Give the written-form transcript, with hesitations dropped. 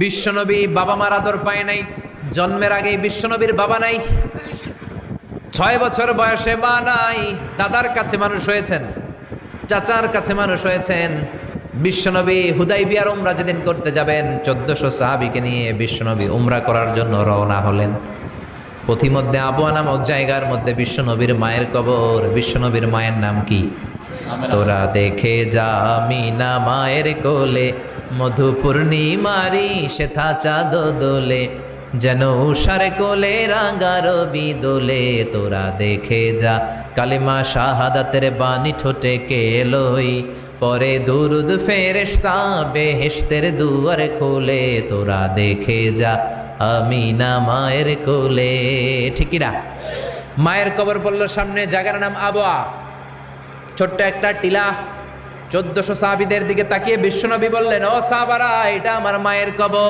বিশ্বনবী বাবা মার আদর পায় নাই, জন্মের আগেই বিশ্বনবীর বাবা নাই, 6 বছর বয়সে মা নাই, দাদার কাছে মানুষ হয়েছেন, চাচার কাছে মানুষ হয়েছেন। বিশ্বনবী হুদাইবিয়ার উমরা যেদিন করতে যাবেন 1400 সাহাবীকে নিয়ে বিশ্বনবী উমরা করার জন্য রওনা হলেন। পথিমধ্যে আবওয়া নামক জায়গার মধ্যে বিশ্বনবীর মায়ের কবর। বিশ্বনবীর মায়ের নাম কি? তোরা দেখে যা আমিনা মায়ের কোলে, মধু পূর্ণিমারি সেথা চাঁদ দোলে, যেন উষার কোলে রাঙা রবি দোলে। তোরা দেখে যা কালিমা শাহাদাতের বাণী ঠোঁটে কে লই, পরে দুরুদ ফেরেশতা বেহেশতের দুয়ার খোলে। তোরা দেখে যা আমিনা মায়ের কোলে। ঠিকই না? মায়ের কবর বলল সামনে, জায়গার নাম আবওয়া, ছোট্ট একটা টিলা। 1400 সাহাবীদের দিকে তাকিয়ে বিশ্বনবী বললেন, ও সাহাবারা, এটা আমার মায়ের কবর।